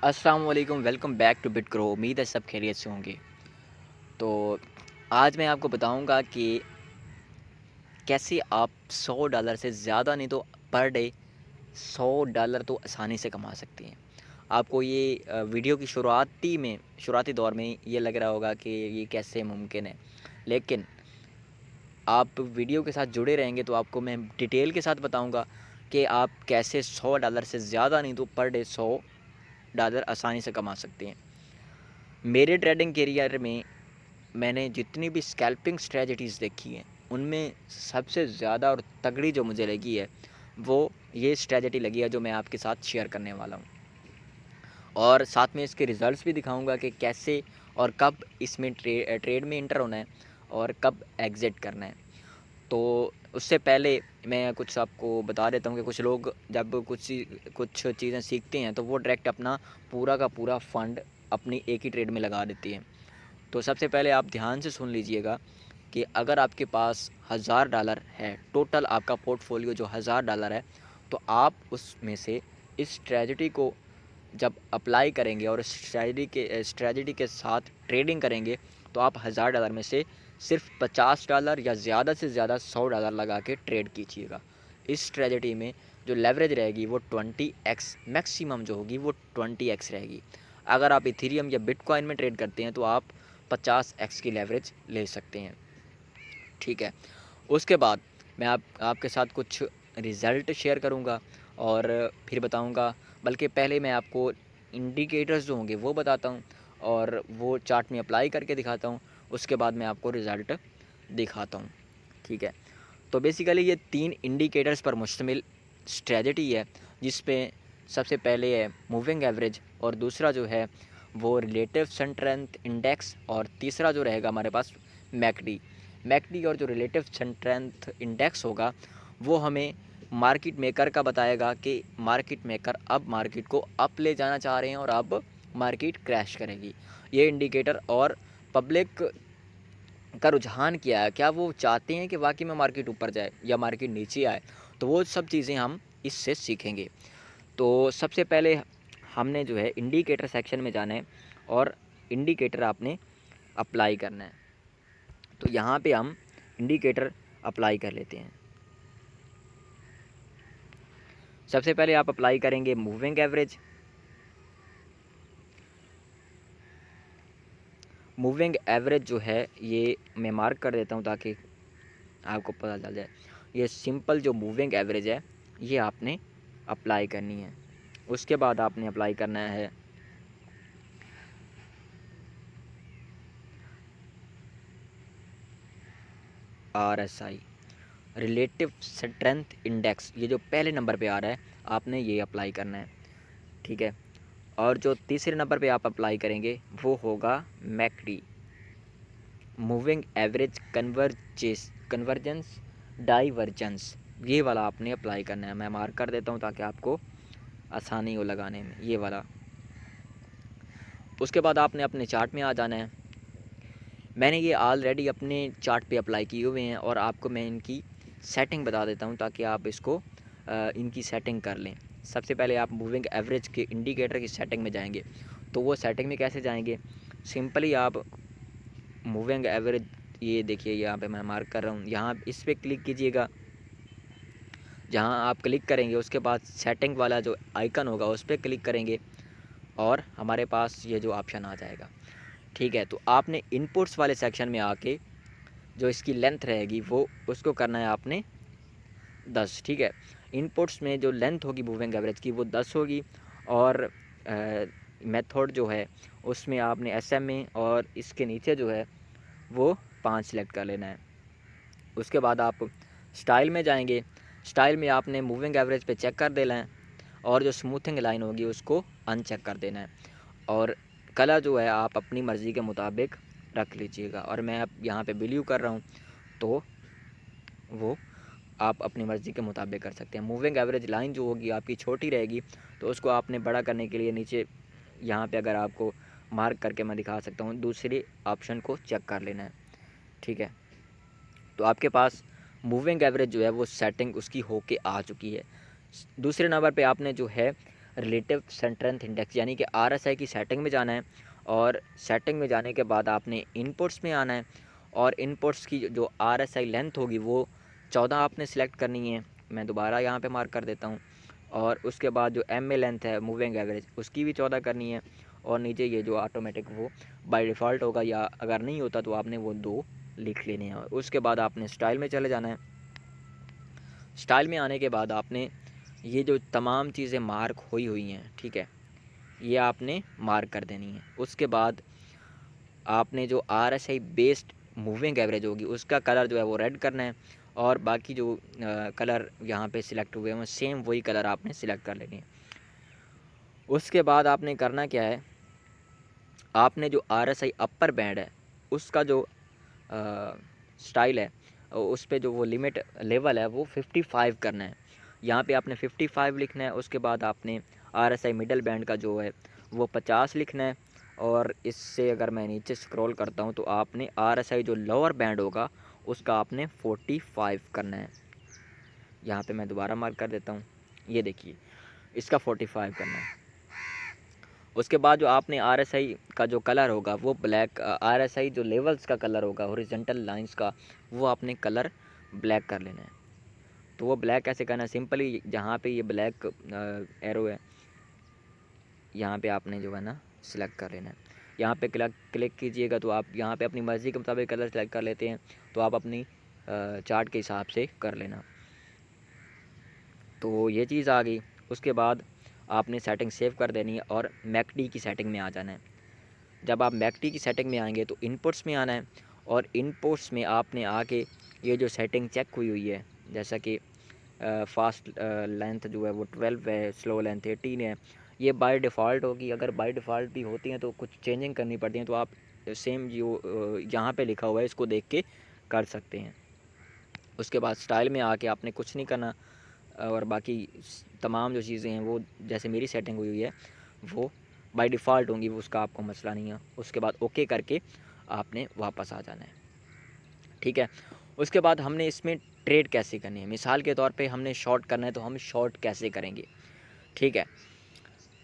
अस्सलाम वालेकुम, welcome back two bit grow. उम्मीद है सब खैरियत से होंगे। तो आज मैं आपको बताऊंगा कि कैसे आप $100 से ज़्यादा नहीं तो पर डे $100 तो आसानी से कमा सकते हैं। आपको ये वीडियो की शुरुआती दौर में ये लग रहा होगा कि ये कैसे मुमकिन है, लेकिन आप वीडियो के साथ जुड़े रहेंगे तो आपको मैं डिटेल के साथ बताऊंगा कि आप कैसे $100 से ज़्यादा नहीं तो पर डे $100 आसानी से कमा सकते हैं। मेरे ट्रेडिंग करियर में मैंने जितनी भी स्कैल्पिंग स्ट्रेटजीज़ देखी हैं, उनमें सबसे ज़्यादा और तगड़ी जो मुझे लगी है, वो ये स्ट्रेटजी लगी है जो मैं आपके साथ शेयर करने वाला हूँ। और साथ में इसके रिज़ल्ट्स भी दिखाऊंगा कि कैसे और कब इसमें ट्रेड में इंटर होना है और कब एग्ज़िट करना है। तो उससे पहले मैं कुछ आपको बता देता हूँ कि कुछ लोग जब कुछ चीज़ें सीखते हैं तो वो डायरेक्ट अपना पूरा का पूरा फ़ंड अपनी एक ही ट्रेड में लगा देती हैं। तो सबसे पहले आप ध्यान से सुन लीजिएगा कि अगर आपके पास $1000 है, टोटल आपका पोर्टफोलियो जो $1000 है, तो आप उसमें से इस स्ट्रैटेजी को जब अप्लाई करेंगे और स्ट्रैटेजी के साथ ट्रेडिंग करेंगे तो आप $1000 में से सिर्फ $50 या ज़्यादा से ज़्यादा $100 लगा के ट्रेड कीजिएगा। इस स्ट्रैटेजी में जो लेवरेज रहेगी वो 20x, मैक्सिमम जो होगी वो 20x रहेगी। अगर आप इथेरियम या बिटकॉइन में ट्रेड करते हैं तो आप 50x की लेवरेज ले सकते हैं। ठीक है, उसके बाद मैं आपके साथ कुछ रिज़ल्ट शेयर करूंगा और फिर बताऊंगा, बल्कि पहले मैं आपको इंडिकेटर्स जो होंगे वो बताता हूं और वो चार्ट में अप्लाई करके दिखाता हूं। उसके बाद मैं आपको रिज़ल्ट दिखाता हूं। ठीक है, तो बेसिकली ये 3 इंडिकेटर्स पर मुश्तमिल स्ट्रेटजी है, जिस पे सबसे पहले है मूविंग एवरेज और दूसरा जो है वो रिलेटिव स्ट्रेंथ इंडेक्स और तीसरा जो रहेगा हमारे पास मैकडी और जो रिलेटिव स्ट्रेंथ इंडेक्स होगा वो हमें मार्केट मेकर का बताएगा कि मार्केट मेकर अब मार्केट को अप ले जाना चाह रहे हैं और अब मार्केट क्रैश करेगी। ये इंडिकेटर और पब्लिक का रुझान क्या है, क्या वो चाहते हैं कि वाकई में मार्केट ऊपर जाए या मार्केट नीचे आए, तो वो सब चीज़ें हम इससे सीखेंगे। तो सबसे पहले हमने जो है इंडिकेटर सेक्शन में जाना है और इंडिकेटर आपने अप्लाई करना है। तो यहाँ पे हम इंडिकेटर अप्लाई कर लेते हैं। सबसे पहले आप अप्लाई करेंगे मूविंग एवरेज। मूविंग एवरेज जो है ये मैं मार्क कर देता हूँ ताकि आपको पता चल जाए। ये सिंपल जो मूविंग एवरेज है ये आपने अप्लाई करनी है। उसके बाद आपने अप्लाई करना है RSI, रिलेटिव स्ट्रेंथ इंडेक्स। ये जो पहले नंबर पे आ रहा है आपने ये अप्लाई करना है। ठीक है, और जो तीसरे नंबर पे आप अप्लाई करेंगे वो होगा McD, moving average convergence divergence. ये वाला आपने अप्लाई करना है। मैं मार्क कर देता हूँ ताकि आपको आसानी हो लगाने में, ये वाला। उसके बाद आपने अपने चार्ट में आ जाना है। मैंने ये ऑलरेडी अपने चार्ट पे अप्लाई किए हुए हैं और आपको मैं इनकी सेटिंग बता देता हूँ ताकि आप इसको इनकी सेटिंग कर लें। सबसे पहले आप मूविंग एवरेज के इंडिकेटर की सेटिंग में जाएंगे। तो वो सेटिंग में कैसे जाएंगे, सिंपली आप मूविंग एवरेज, ये देखिए यहाँ पे मैं मार्क कर रहा हूँ, यहाँ इस पर क्लिक कीजिएगा। जहाँ आप क्लिक करेंगे उसके बाद सेटिंग वाला जो आइकन होगा उस पर क्लिक करेंगे और हमारे पास ये जो ऑप्शन आ जाएगा। ठीक है, तो आपने इनपुट्स वाले सेक्शन में आके जो इसकी लेंथ रहेगी वो उसको करना है आपने 10। ठीक है, इनपुट्स में जो लेंथ होगी मूविंग एवरेज की वो 10 होगी और मेथड जो है उसमें आपने SMA और इसके नीचे जो है वो 5 सेलेक्ट कर लेना है। उसके बाद आप स्टाइल में जाएंगे। स्टाइल में आपने मूविंग एवरेज पे चेक कर देना है और जो स्मूथिंग लाइन होगी उसको अनचेक कर देना है। और कलर जो है आप अपनी मर्ज़ी के मुताबिक रख लीजिएगा और मैं अब यहाँ पे बिलीव कर रहा हूँ तो वो आप अपनी मर्ज़ी के मुताबिक कर सकते हैं। मूविंग एवरेज लाइन जो होगी आपकी छोटी रहेगी तो उसको आपने बड़ा करने के लिए नीचे यहाँ पे अगर आपको मार्क करके मैं दिखा सकता हूँ, दूसरे ऑप्शन को चेक कर लेना है। ठीक है, तो आपके पास मूविंग एवरेज जो है वो सेटिंग उसकी होके आ चुकी है। दूसरे नंबर पे आपने जो है रिलेटिव स्ट्रेंथ इंडेक्स यानी कि RSI की सेटिंग में जाना है, और सेटिंग में जाने के बाद आपने इनपुट्स में आना है, और इनपुट्स की जो RSI लेंथ होगी वो 14 आपने सिलेक्ट करनी है। मैं दोबारा यहाँ पे मार्क कर देता हूँ। और उसके बाद जो MA लेंथ है मूविंग एवरेज, उसकी भी 14 करनी है, और नीचे ये जो ऑटोमेटिक वो बाय डिफ़ॉल्ट होगा, या अगर नहीं होता तो आपने वो 2 लिख लेने हैं। उसके बाद आपने स्टाइल में चले जाना है। स्टाइल में आने के बाद आपने ये जो तमाम चीज़ें मार्क हुई हैं, ठीक है, ये आपने मार्क कर देनी है। उसके बाद आपने जो RSI बेस्ड मूविंग एवरेज होगी उसका कलर जो है वो रेड करना है, और बाकी जो कलर यहाँ पे सिलेक्ट हुए हैं सेम वही कलर आपने सिलेक्ट कर लेने हैं। उसके बाद आपने करना क्या है, आपने जो RSI अपर बैंड है उसका जो स्टाइल है उस पे जो वो लिमिट लेवल है वो 55 करना है। यहाँ पे आपने 55 लिखना है। उसके बाद आपने RSI मिडल बैंड का जो है वो 50 लिखना है, और इससे अगर मैं नीचे स्क्रॉल करता हूँ तो आपने RSI जो लोअर बैंड होगा उसका आपने 45 करना है। यहाँ पे मैं दोबारा मार्क कर देता हूँ, ये देखिए इसका 45 करना है। उसके बाद जो आपने RSI का जो कलर होगा वो ब्लैक, RSI जो लेवल्स का कलर होगा हॉरिजॉन्टल लाइंस का, वो आपने कलर ब्लैक कर लेना है। तो वो ब्लैक कैसे करना है, सिंपली जहाँ पे ये ब्लैक एरो है यहाँ पे आपने जो है ना सिलेक्ट कर लेना है। यहाँ पे क्लिक कीजिएगा तो आप यहाँ पे अपनी मर्ज़ी के मुताबिक कलर सेलेक्ट कर लेते हैं, तो आप अपनी चार्ट के हिसाब से कर लेना। तो ये चीज़ आ गई। उसके बाद आपने सेटिंग सेव कर देनी है और मैकडी की सेटिंग में आ जाना है। जब आप मैकडी की सेटिंग में आएंगे तो इनपुट्स में आना है, और इनपुट्स में आपने आके ये जो सेटिंग चेक हुई है, जैसा कि फास्ट लेंथ जो है वो 12 है, स्लो लेंथ 18 है, ये बाय डिफ़ॉल्ट होगी। अगर बाय डिफ़ॉल्ट भी होती हैं तो कुछ चेंजिंग करनी पड़ती हैं, तो आप सेम जो यहाँ पे लिखा हुआ है इसको देख के कर सकते हैं। उसके बाद स्टाइल में आके आपने कुछ नहीं करना, और बाकी तमाम जो चीज़ें हैं वो जैसे मेरी सेटिंग हुई है वो बाय डिफ़ॉल्ट होंगी, वो उसका आपको मसला नहीं है। उसके बाद ओके करके आपने वापस आ जाना है, ठीक है। उसके बाद हमने इसमें ट्रेड कैसे करनी है, मिसाल के तौर पे हमने शॉर्ट करना है तो हम शॉर्ट कैसे करेंगे, ठीक है।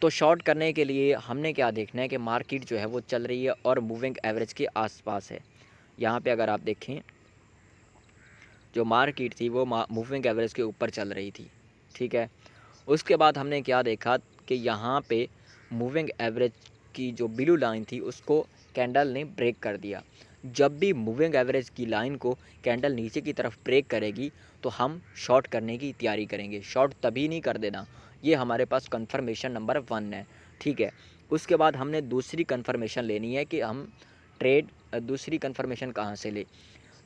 तो शॉर्ट करने के लिए हमने क्या देखना है कि मार्केट जो है वो चल रही है और मूविंग एवरेज के आसपास है। यहाँ पे अगर आप देखें जो मार्केट थी वो मूविंग एवरेज के ऊपर चल रही थी, ठीक है। उसके बाद हमने क्या देखा कि यहाँ पे मूविंग एवरेज की जो ब्लू लाइन थी उसको कैंडल ने ब्रेक कर दिया। जब भी मूविंग एवरेज की लाइन को कैंडल नीचे की तरफ ब्रेक करेगी तो हम शॉर्ट करने की तैयारी करेंगे। शॉर्ट तभी नहीं कर देना, ये हमारे पास कंफर्मेशन नंबर 1 है, ठीक है। उसके बाद हमने दूसरी कंफर्मेशन लेनी है कि हम ट्रेड दूसरी कंफर्मेशन कहाँ से ले।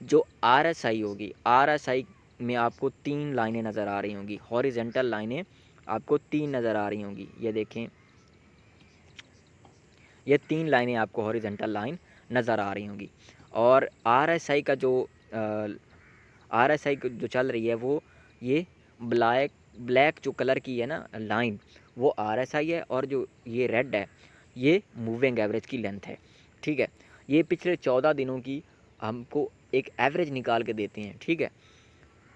जो RSI होगी, RSI में आपको 3 लाइनें नज़र आ रही होंगी, हॉरिजेंटल लाइनें आपको 3 नज़र आ रही होंगी। ये देखें, ये 3 लाइनें आपको हॉरिजेंटल लाइन नज़र आ रही होंगी। और RSI का जो RSI जो चल रही है वो ये ब्लैक जो कलर की है ना लाइन, वो RSI है, और जो ये रेड है ये मूविंग एवरेज की लेंथ है, ठीक है। ये पिछले 14 दिनों की हमको एक एवरेज निकाल के देते हैं, ठीक है।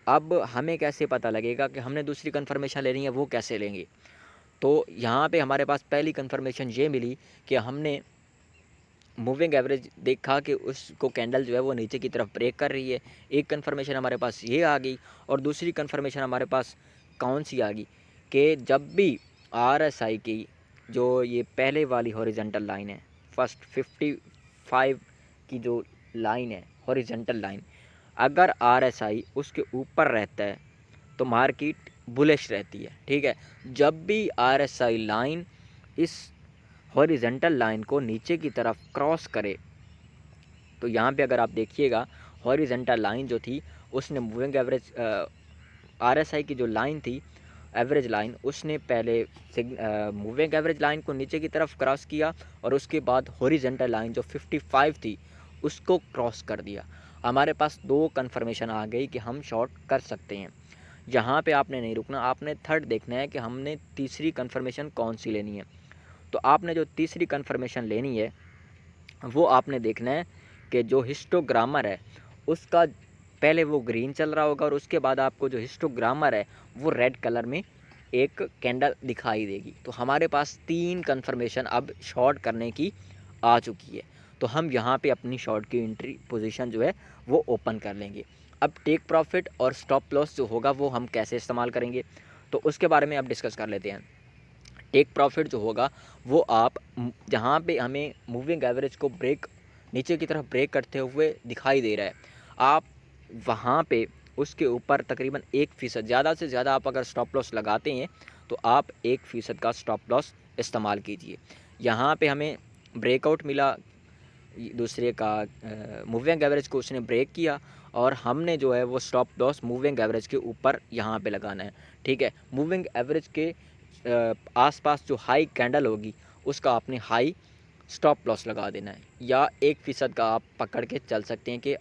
अब हमें कैसे पता लगेगा कि हमने दूसरी कंफर्मेशन लेनी है, वो कैसे लेंगे। तो यहाँ पे हमारे पास पहली कंफर्मेशन ये मिली कि हमने मूविंग एवरेज देखा कि उसको कैंडल जो है वो नीचे की तरफ ब्रेक कर रही है। एक कंफर्मेशन हमारे पास ये आ गई, और दूसरी कंफर्मेशन हमारे पास कौन सी आ गई कि जब भी RSI की जो ये पहले वाली हॉरिजॉन्टल लाइन है, फर्स्ट 55 की जो लाइन है हॉरिजॉन्टल लाइन, अगर RSI उसके ऊपर रहता है तो मार्केट बुलिश रहती है, ठीक है। जब भी RSI लाइन इस हॉरिजॉन्टल लाइन को नीचे की तरफ क्रॉस करे, तो यहाँ पे अगर आप देखिएगा हॉरिजॉन्टल लाइन जो थी उसने मूविंग एवरेज RSI की जो लाइन थी एवरेज लाइन, उसने पहले मूविंग एवरेज लाइन को नीचे की तरफ क्रॉस किया, और उसके बाद हॉरिजॉन्टल लाइन जो 55 थी उसको क्रॉस कर दिया। हमारे पास 2 कंफर्मेशन आ गई कि हम शॉर्ट कर सकते हैं। यहाँ पे आपने नहीं रुकना, आपने थर्ड देखना है कि हमने तीसरी कंफर्मेशन कौन सी लेनी है। तो आपने जो तीसरी कंफर्मेशन लेनी है वो आपने देखना है कि जो हिस्टोग्रामर है उसका पहले वो ग्रीन चल रहा होगा, और उसके बाद आपको जो हिस्टोग्रामर है वो रेड कलर में एक कैंडल दिखाई देगी। तो हमारे पास 3 कन्फर्मेशन अब शॉर्ट करने की आ चुकी है। तो हम यहाँ पे अपनी शॉर्ट की एंट्री पोजीशन जो है वो ओपन कर लेंगे। अब टेक प्रॉफिट और स्टॉप लॉस जो होगा वो हम कैसे इस्तेमाल करेंगे, तो उसके बारे में अब डिस्कस कर लेते हैं। टेक प्रॉफिट जो होगा वो आप जहाँ पे हमें मूविंग एवरेज को नीचे की तरफ ब्रेक करते हुए दिखाई दे रहा है, आप वहाँ पे उसके ऊपर तकरीबन 1%, ज़्यादा से ज़्यादा आप अगर स्टॉप लॉस लगाते हैं तो आप 1% का स्टॉप लॉस इस्तेमाल कीजिए। यहाँ पे हमें ब्रेकआउट मिला दूसरे का, मूविंग एवरेज को उसने ब्रेक किया और हमने जो है वो स्टॉप लॉस मूविंग एवरेज के ऊपर यहाँ पे लगाना है। ठीक है, मूविंग एवरेज के आसपास जो हाई कैंडल होगी उसका आपने हाई स्टॉप लॉस लगा देना है, या 1% का आप पकड़ के चल सकते हैं कि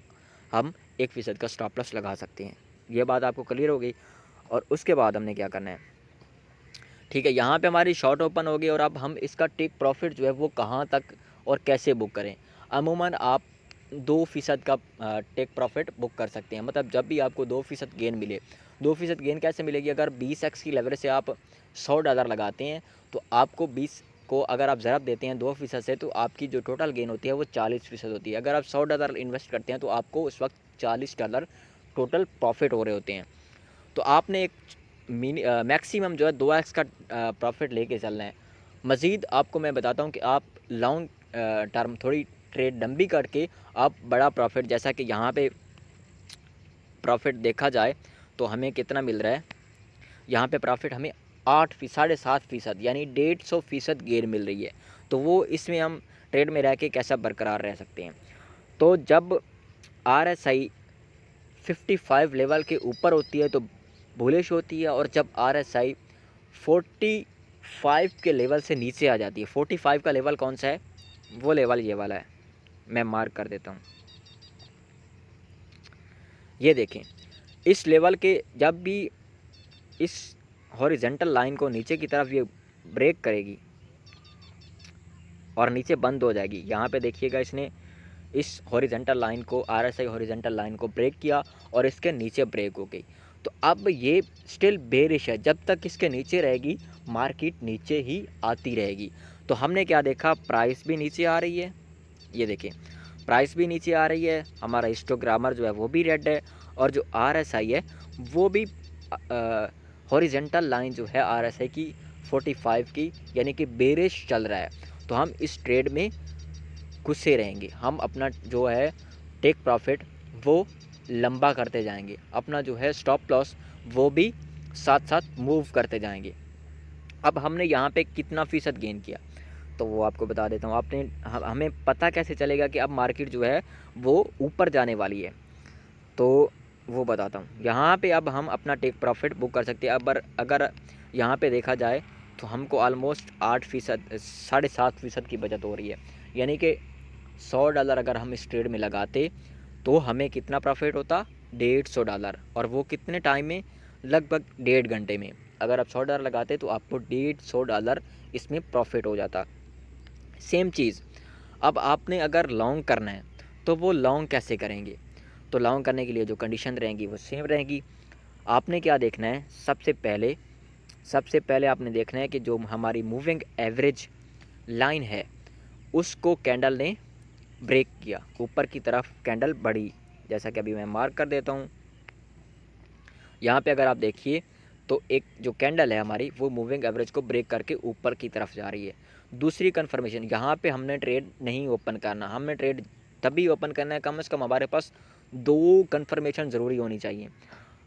हम 1% का स्टॉप लॉस लगा सकते हैं। ये बात आपको क्लियर हो गई। और उसके बाद हमने क्या करना है, ठीक है, यहाँ पे हमारी शॉर्ट ओपन हो गई और अब हम इसका टेक प्रॉफिट जो है वो कहाँ तक और कैसे बुक करें। अमूमन आप 2% का टेक प्रॉफिट बुक कर सकते हैं। मतलब जब भी आपको 2% गेन मिले, 2% गेन कैसे मिलेगी, अगर 20x की लेवरेज से आप $100 लगाते हैं तो आपको 20 को अगर आप ज़रब देते हैं 2% से, तो आपकी जो टोटल गेन होती है वो 40% होती है। अगर आप $100 इन्वेस्ट करते हैं तो आपको उस वक्त $40 टोटल प्रॉफिट हो रहे होते हैं। तो आपने एक मैक्सिमम जो है 2x का प्रॉफिट लेके चलना है। मज़ीद आपको मैं बताता हूँ कि आप लॉन्ग टर्म थोड़ी ट्रेड लंबी करके आप बड़ा प्रॉफिट, जैसा कि यहाँ पे प्रॉफिट देखा जाए तो हमें कितना मिल रहा है, यहाँ पे प्रॉफिट हमें 7.5% यानी 150% गेन मिल रही है। तो वो इसमें हम ट्रेड में रह के कैसा बरकरार रह सकते हैं। तो जब RSI 55 लेवल के ऊपर होती है तो बुलिश होती है, और जब RSI 45 के लेवल से नीचे आ जाती है, 45 का लेवल कौन सा है, वो लेवल ये वाला है, मैं मार्क कर देता हूँ। ये देखें, इस लेवल के जब भी इस हॉरिजेंटल लाइन को नीचे की तरफ ये ब्रेक करेगी और नीचे बंद हो जाएगी, यहाँ पे देखिएगा इसने इस हॉरिजेंटल लाइन को, RSI हॉरिजेंटल लाइन को ब्रेक किया और इसके नीचे ब्रेक हो गई। तो अब ये स्टिल बेरिश है, जब तक इसके नीचे रहेगी मार्केट नीचे ही आती रहेगी। तो हमने क्या देखा, प्राइस भी नीचे आ रही है, ये देखें प्राइस भी नीचे आ रही है, हमारा हिस्टोग्रामर जो है वो भी रेड है, और जो RSI है वो भी हॉरिजेंटल लाइन जो है RSI की 45 की, यानी कि बेरिश चल रहा है। तो हम इस ट्रेड में घुसे रहेंगे, हम अपना जो है टेक प्रॉफिट वो लंबा करते जाएंगे, अपना जो है स्टॉप लॉस वो भी साथ साथ मूव करते जाएंगे। अब हमने यहाँ पे कितना फ़ीसद गेन किया तो वो आपको बता देता हूँ। हमें पता कैसे चलेगा कि अब मार्केट जो है वो ऊपर जाने वाली है, तो वो बताता हूँ। यहाँ पे अब हम अपना टेक प्रॉफिट बुक कर सकते हैं। अब अगर यहाँ पे देखा जाए तो हमको ऑलमोस्ट 8%, 7.5% की बचत हो रही है, यानी कि $100 अगर हम इस ट्रेड में लगाते तो हमें कितना प्रॉफिट होता, $150, और वो कितने टाइम में, लगभग 1.5 घंटे में। अगर आप $100 लगाते तो आपको $150 इसमें प्रॉफिट हो जाता। सेम चीज़ अब आपने अगर लॉन्ग करना है तो वो लॉन्ग कैसे करेंगे, तो लॉन्ग करने के लिए जो कंडीशन रहेंगी वो सेम रहेंगी। आपने क्या देखना है, सबसे पहले आपने देखना है कि जो हमारी मूविंग एवरेज लाइन है उसको कैंडल ने ब्रेक किया, ऊपर की तरफ कैंडल बढ़ी, जैसा कि अभी मैं मार्क कर देता हूँ। यहाँ पे अगर आप देखिए तो एक जो कैंडल है हमारी वो मूविंग एवरेज को ब्रेक करके ऊपर की तरफ जा रही है। दूसरी कन्फर्मेशन, यहाँ पे हमने ट्रेड नहीं ओपन करना, हमने ट्रेड तभी ओपन करना है, कम से कम हमारे पास 2 कन्फर्मेशन ज़रूरी होनी चाहिए।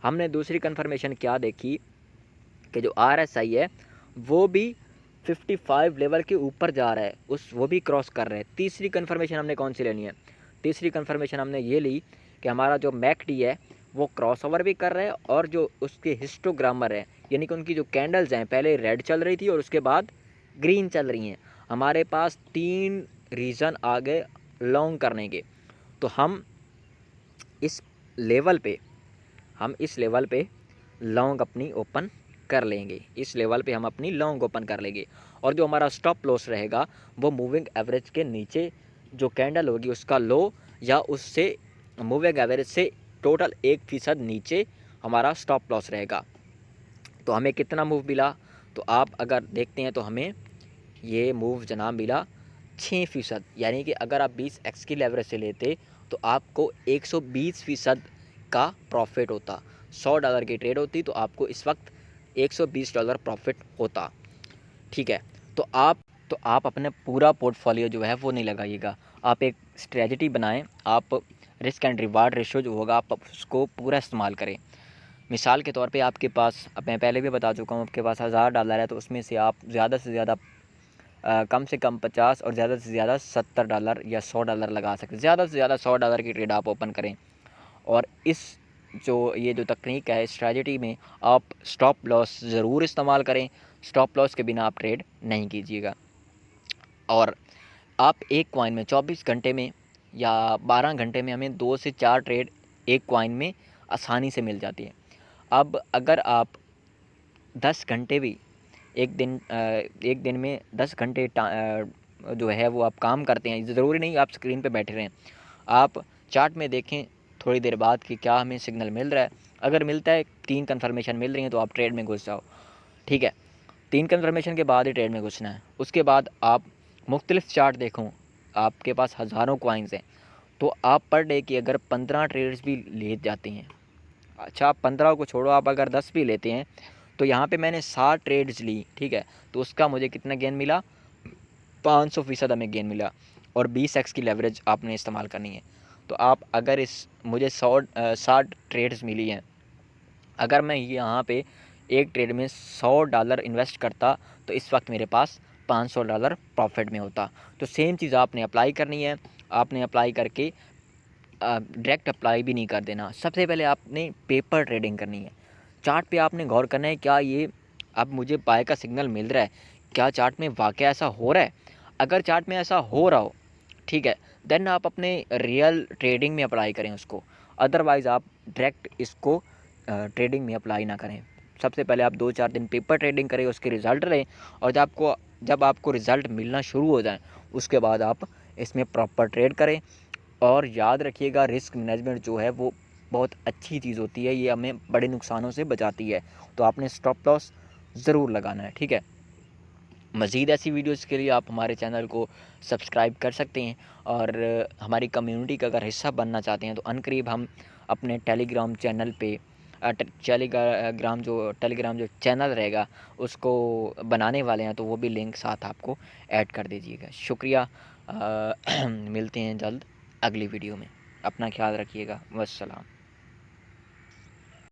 हमने दूसरी कन्फर्मेशन क्या देखी कि जो RSI है वो भी 55 लेवल के ऊपर जा रहा है, वो भी क्रॉस कर रहा है। तीसरी कन्फर्मेशन हमने कौन सी लेनी है, तीसरी कन्फर्मेशन हमने ये ली कि हमारा जो MACD है वो क्रॉस ओवर भी कर रहा है, और जो उसके हिस्टोग्रामर है, यानी कि उनकी जो कैंडल्स हैं पहले रेड चल रही थी और उसके बाद ग्रीन चल रही हैं। हमारे पास 3 रीज़न आ गए लॉन्ग करने के। तो हम इस लेवल पे लॉन्ग अपनी ओपन कर लेंगे, इस लेवल पे हम अपनी लॉन्ग ओपन कर लेंगे। और जो हमारा स्टॉप लॉस रहेगा वो मूविंग एवरेज के नीचे जो कैंडल होगी उसका लो, या उससे मूविंग एवरेज से टोटल 1% नीचे हमारा स्टॉप लॉस रहेगा। तो हमें कितना मूव मिला, तो आप अगर देखते हैं तो हमें ये मूव जनाब मिला 6%, यानी कि अगर आप 20x की लेवरेज से लेते तो आपको 120% का प्रॉफिट होता। $100 की ट्रेड होती तो आपको इस वक्त $120 प्रॉफिट होता। ठीक है, तो आप अपने पूरा पोर्टफोलियो जो है वो नहीं लगाइएगा, आप एक स्ट्रेटजी बनाएं, आप रिस्क एंड रिवार्ड रेशो जो होगा आप उसको पूरा इस्तेमाल करें। मिसाल के तौर पे आपके पास, अब मैं पहले भी बता चुका हूँ, आपके पास $1000 है तो उसमें से आप ज़्यादा से ज़्यादा कम से कम 50 और ज़्यादा से ज़्यादा $70 या $100 लगा सकते हैं। ज़्यादा से ज़्यादा $100 की ट्रेड आप ओपन करें, और इस ये जो तकनीक है स्ट्रैटेजी में आप स्टॉप लॉस ज़रूर इस्तेमाल करें। स्टॉप लॉस के बिना आप ट्रेड नहीं कीजिएगा। और आप एक कॉइन में 24 घंटे में या 12 घंटे में हमें 2 से 4 ट्रेड एक कॉइन में आसानी से मिल जाती है। अब अगर आप 10 घंटे भी एक दिन में 10 घंटे जो है वो आप काम करते हैं, ज़रूरी नहीं आप स्क्रीन पे बैठे रहें, आप चार्ट में देखें थोड़ी देर बाद कि क्या हमें सिग्नल मिल रहा है। अगर मिलता है, 3 कन्फर्मेशन मिल रही हैं तो आप ट्रेड में घुस जाओ। ठीक है, 3 कन्फर्मेशन के बाद ही ट्रेड में घुसना है। उसके बाद आप मुख्तलिफ चार्ट देखो, आपके पास हज़ारों कॉइन्स हैं, तो आप पर डे की अगर 15 ट्रेड्स भी ले जाते हैं, अच्छा आप 15 को छोड़ो, आप अगर 10 भी लेते हैं, तो यहाँ पे मैंने 60 ट्रेड्स ली, ठीक है, तो उसका मुझे कितना गेन मिला, 500% हमें गेन मिला। और 20x की लेवरेज आपने इस्तेमाल करनी है। तो आप अगर इस मुझे 60 ट्रेड्स मिली हैं, अगर मैं यहाँ पे एक ट्रेड में $100 इन्वेस्ट करता तो इस वक्त मेरे पास $500 प्रॉफिट में होता। तो सेम चीज़ आपने अप्लाई करनी है। आपने अप्लाई करके डायरेक्ट अप्लाई भी नहीं कर देना, सबसे पहले आपने पेपर ट्रेडिंग करनी है। चार्ट पे आपने गौर करना है, क्या ये अब मुझे बाय का सिग्नल मिल रहा है, क्या चार्ट में वाकई ऐसा हो रहा है। अगर चार्ट में ऐसा हो रहा हो, ठीक है, देन आप अपने रियल ट्रेडिंग में अप्लाई करें उसको। अदरवाइज़ आप डायरेक्ट इसको ट्रेडिंग में अप्लाई ना करें। सबसे पहले आप 2-4 दिन पेपर ट्रेडिंग करें, उसके रिज़ल्ट लें, और जब आपको रिज़ल्ट मिलना शुरू हो जाए उसके बाद आप इसमें प्रॉपर ट्रेड करें। और याद रखिएगा, रिस्क मैनेजमेंट जो है वो बहुत अच्छी चीज़ होती है, ये हमें बड़े नुकसानों से बचाती है। तो आपने स्टॉप लॉस ज़रूर लगाना है। ठीक है, मज़ीद ऐसी वीडियोज़ के लिए आप हमारे चैनल को सब्सक्राइब कर सकते हैं, और हमारी कम्युनिटी का अगर हिस्सा बनना चाहते हैं तो अनकरीब हम अपने टेलीग्राम चैनल पे टेलीग्राम जो चैनल रहेगा उसको बनाने वाले हैं, तो वो भी लिंक साथ आपको ऐड कर दीजिएगा। शुक्रिया। मिलते हैं जल्द अगली वीडियो में। अपना ख्याल रखिएगा। वस्सलाम।